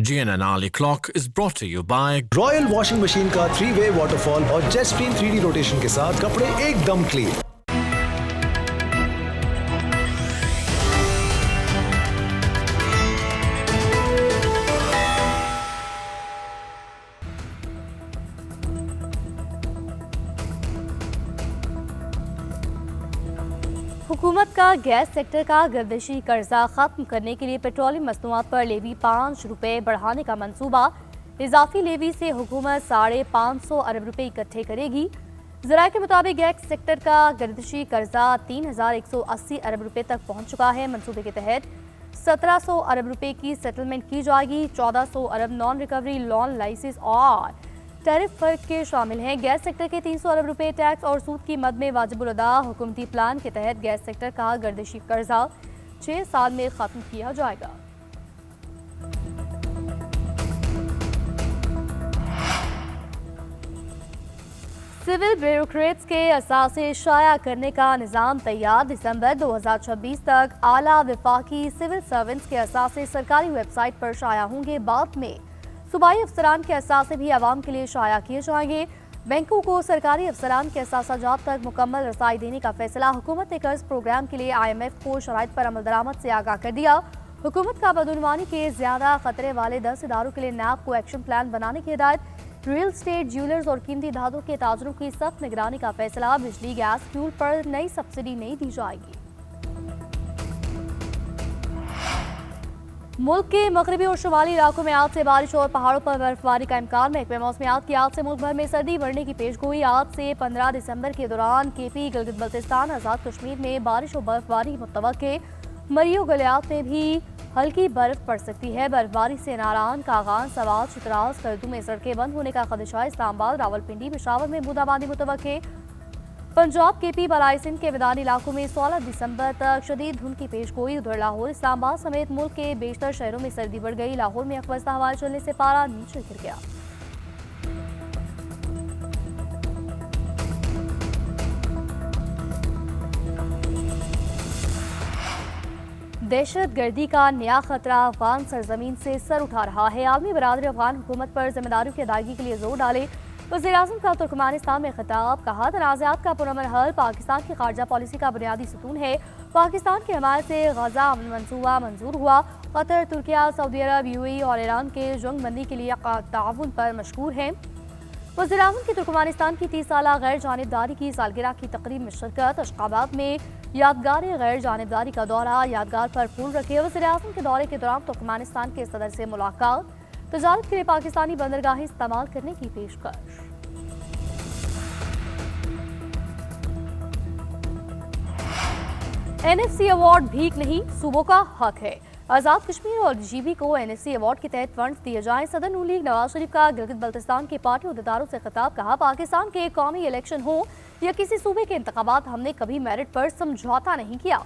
GNN Hourly Clock is brought to you by royal washing machine का 3-वे waterfall और jet stream 3D rotation के साथ कपड़े एकदम क्लीन। हुकूमत का गैस सेक्टर का गर्दिशी कर्जा खत्म करने के लिए पेट्रोलियम मसनूआत पर लेवी 5 रुपए बढ़ाने का मंसूबा। इजाफी लेवी से हुकूमत 550 अरब रुपए इकट्ठे करेगी। ज़राए के मुताबिक गैस सेक्टर का गर्दिशी कर्जा 3180 अरब रुपए तक पहुंच चुका है। मंसूबे के तहत 1700 अरब रुपए की सेटलमेंट की जाएगी। 1400 अरब नॉन रिकवरी लोन लाइसेंस और टैरिफ फर्क के शामिल हैं। गैस सेक्टर के 300 अरब रुपए टैक्स और सूद की मद में वाजिबुल अदा। हुकूमती प्लान के तहत गैस सेक्टर का गर्दिशी कर्जा 6 साल में खत्म किया जाएगा। सिविल ब्यूरोक्रेट्स के असासे शाया करने का निज़ाम तैयार। दिसंबर 2026 तक आला विफाकी सिविल सर्वेंट्स के असासे सरकारी वेबसाइट पर शाया होंगे। बाद में सूबाई अफसरान के असासे भी आवाम के लिए शाया किए जाएंगे। बैंकों को सरकारी अफसरान के असासाजात तक मुकम्मल रसाई देने का फैसला। हुकूमत ने कर्ज प्रोग्राम के लिए IMF को शराइत पर अमल दरामद से आगाह कर दिया। हुकूमत का बदउनवानी के ज्यादा खतरे वाले 10 इदारों के लिए NAB को एक्शन प्लान बनाने की हिदायत। रियल स्टेट, ज्वेलर्स और कीमती धातुओं के ताजरों की सख्त निगरानी का फैसला। बिजली, गैस, फ्यूल पर नई सब्सिडी नहीं दी जाएगी। मुल्क के मगरबी और शुमाली इलाकों में आज से बारिश और पहाड़ों पर बर्फबारी का इम्कान। महकमे मौसमियात की आज से मुल्क भर में सर्दी बढ़ने की पेशगोई। आज से 15 दिसंबर के दौरान KP, गिलगित बल्तिस्तान, आज़ाद कश्मीर में बारिश और बर्फबारी मुतवक्के। मरियो गलियात में भी हल्की बर्फ पड़ सकती है। बर्फबारी से नारान, कागान, सवात, चित्राल, सरदू में सड़कें बंद होने का खदशा। इस्लामाबाद, रावलपिंडी, पेशावर में बूंदाबांदी मुतवक्के। पंजाब, KP, बलाई सिंध के मैदानी इलाकों में 16 दिसंबर तक शदीद धुंध की पेशगोई। उधर लाहौर, इस्लामाबाद समेत मुल्क के बेशतर शहरों में सर्दी बढ़ गई। लाहौर में अखवस्ता हवाएं चलने से पारा नीचे गिर गया। दहशत गर्दी का नया खतरा अफगान सरजमीन से सर उठा रहा है। आलमी बरादरी अफगान हुकूमत पर जिम्मेदारियों की अदायगी के लिए जोर डाले। वज़ीर-ए-आज़म का तुर्कमेनिस्तान में खिताब। कहा, तनाज़ात का पुरअमन हल पाकिस्तान की खारजा पॉलिसी का बुनियादी सतून है। पाकिस्तान की हमायत से गजा अमन मंसूबा मंजूर हुआ। कतर, तुर्किया, सऊदी अरब, UAE और ईरान के जंग बंदी के लिए ताउन पर मशहूर हैं। वज़ीर-ए-आज़म की तुर्कमेनिस्तान की 30 साला गैर जानिबदारी की सालगिरह की तकरीब में शिरकत। अशकाबाद में यादगार गैर जानिबदारी का दौरा। यादगार पर फूल रखे। वज़ीर-ए-आज़म के दौरे के दौरान तुर्कमेनिस्तान के सदर से मुलाकात। तजारत के लिए पाकिस्तानी बंदरगाहें इस्तेमाल करने की पेशकश। NFC अवार्ड भीख नहीं, सूबों का हक है। आज़ाद कश्मीर और GB को NFC अवार्ड के तहत फंड्स दिए जाएं। सदर नून लीग नवाज शरीफ का गिलगित बल्तिस्तान के पार्टी अहदेदारों से खिताब। कहा, पाकिस्तान के कौमी इलेक्शन हो या किसी सूबे के इंतखाबात, हमने कभी मेरिट पर समझौता नहीं किया।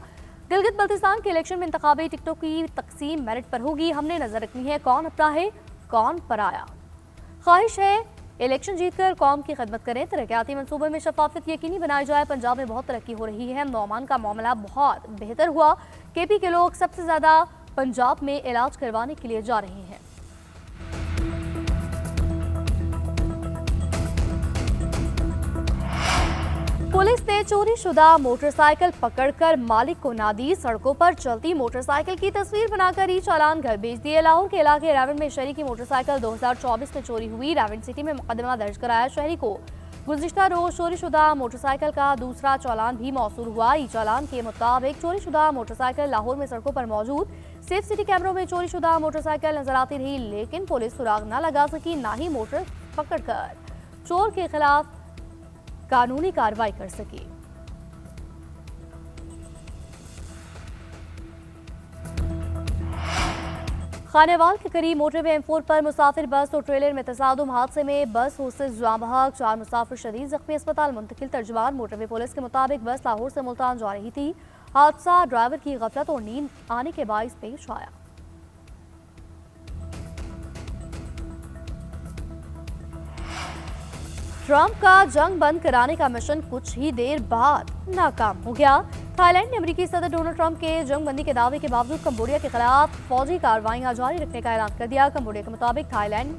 गिलगित बल्तिस्तान के इलेक्शन में इंतखाबी टिकटों की तकसीम मेरिट पर होगी। हमने नजर रखनी है कौन अपना है कौन पराया। ख्वाहिश है इलेक्शन जीतकर कौम की खिदमत करें। तरक्याती मंसूबे में शफाफियत यकीनी बनाई जाए। पंजाब में बहुत तरक्की हो रही है। नौमान का मामला बहुत बेहतर हुआ। KP के लोग सबसे ज्यादा पंजाब में इलाज करवाने के लिए जा रहे हैं। पुलिस ने चोरी शुदा मोटरसाइकिल पकड़कर मालिक को ना दी। सड़कों पर चलती मोटरसाइकिल की तस्वीर बनाकर ई चालान घर भेज दिए। लाहौर के इलाके रावण में शहरी की मोटरसाइकिल 2024 में चोरी हुई। रावण सिटी में मुकदमा दर्ज कराया शहरी को। गुज़िश्ता रोज चोरी शुदा मोटरसाइकिल का दूसरा चालान भी मौसूल हुआ। ई चालान के मुताबिक चोरी शुदा मोटरसाइकिल लाहौर में सड़कों पर मौजूद सेफ सिटी कैमरों में चोरी शुदा मोटरसाइकिल नजर आती रही, लेकिन पुलिस सुराग न लगा सकी, ना ही मोटर पकड़कर चोर के खिलाफ कानूनी कार्रवाई कर सकी। खानेवाल के करीब मोटरवे M4 पर मुसाफिर बस और ट्रेलर में तसादुम। हादसे में बस होस्टेस जाम बहक, 4 मुसाफिर शदीद जख्मी, अस्पताल मुंतकिल। तर्जुमान मोटरवे पुलिस के मुताबिक बस लाहौर से मुल्तान जा रही थी। हादसा ड्राइवर की गफलत और नींद आने के बाइस पेश आया। ट्रंप का जंग बंद कराने का मिशन कुछ ही देर बाद नाकाम हो गया। थाईलैंड ने अमेरिकी सदर डोनाल्ड ट्रंप के जंगबंदी के दावे के बावजूद कंबोडिया के खिलाफ फौजी कार्रवाइयां जारी रखने का ऐलान कर दिया। कंबोडिया के मुताबिक थाईलैंड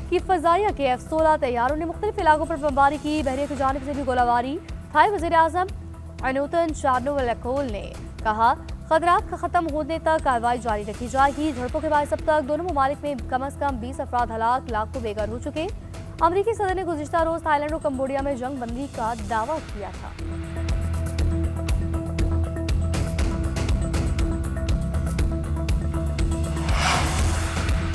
की फजाइया के F-16 तैयारों ने मुख्तलिफ इलाकों पर बमबारी की। बहरिया की जानिब से भी गोलाबारी। थाई वज़ीर आज़म अनुतन चानुवलकोल ने कहा, खतरात का खत्म होने तक कार्रवाई जारी रखी जाएगी। झड़पों के बाद अब तक दोनों ममालिक में कम अज कम 20 अफराद हलाक, लाखों बेघर हो चुके। अमेरिकी सदर ने गुज़िश्ता रोज थाईलैंड और कंबोडिया में जंगबंदी का दावा किया था।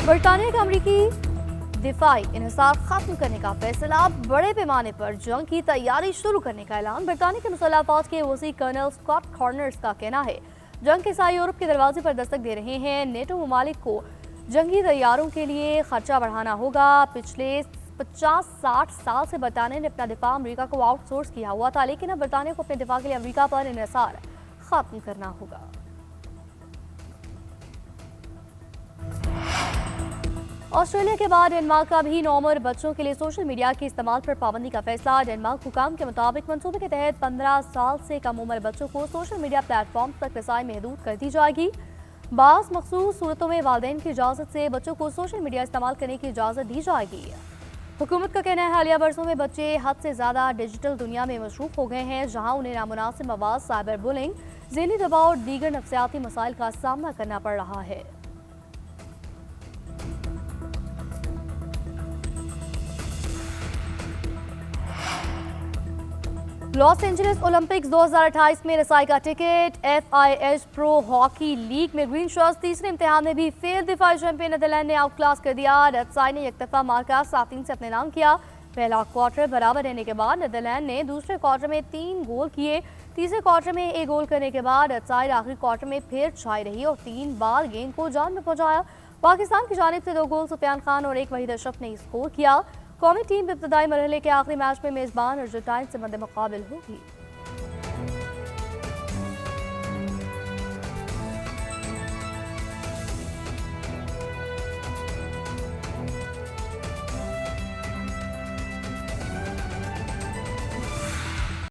बरतानिया का अमेरिकी दिफाई इन्हिसार खत्म करने का फैसला, बड़े पैमाने पर जंग की तैयारी शुरू करने का ऐलान। बरतानिया के मुसल्लह अफवाज के वज़ीर कर्नल स्कॉट कॉर्नर्स का कहना है, जंग के साए यूरोप के दरवाजे पर दस्तक दे रहे हैं। नेटो ममालिक को जंगी तैयारों के लिए खर्चा बढ़ाना होगा। पिछले 50-60 साल से बरतानिया ने अपना दिफा अमेरिका को आउटसोर्स किया हुआ था, लेकिन अब बरतानिया को अपने दिफा के लिए अमेरिका पर इन्हिसार खत्म करना होगा। ऑस्ट्रेलिया के बाद डेनमार्क का भी नौमर बच्चों के लिए सोशल मीडिया के इस्तेमाल पर पाबंदी का फैसला। डेनमार्क हुकाम के मुताबिक मंसूबे के तहत 15 साल से कम उम्र बच्चों को सोशल मीडिया प्लेटफॉर्म तक रसाई महदूद कर दी जाएगी। बास मखसूस सूरतों में वालिदैन की इजाज़त से बच्चों को सोशल मीडिया इस्तेमाल करने की इजाज़त दी जाएगी। हुकूमत का कहना है, हालिया बरसों में बच्चे हद से ज़्यादा डिजिटल दुनिया में मशरूफ हो गए हैं, जहाँ उन्हें नामुनासिब मवाद, साइबर बुलिंग, ज़हनी दबाव और दीगर नफ्सियाती मसाइल का सामना करना पड़ रहा है। लॉस एंजलिस ओलंपिक्स 2028 में रसाई का ticket. FIH pro hockey league में ग्रीन शर्ट्स तीसरे इम्तिहान में भी फेल। दिफाई चैंपियन नीदरलैंड ने आउट क्लास कर दिया। रसाई ने एकतरफा मार्का 7-3 से अपने नाम किया। पहला क्वार्टर बराबर रहने के बाद नीदरलैंड ने दूसरे क्वार्टर में 3 गोल किए। तीसरे क्वार्टर में 1 गोल करने के बाद रसाई आखिरी क्वार्टर में फिर छाई रही और 3 बार गेंद को जान में पहुंचाया। पाकिस्तान की जानिब से 2 गोल सुफियान खान और 1 वहीद अशरफ ने स्कोर किया। कौमी टीम इब्तदाई मरहले के आखिरी मैच में मेजबान अर्जेंटीना से मद्देमुकाबिल होगी।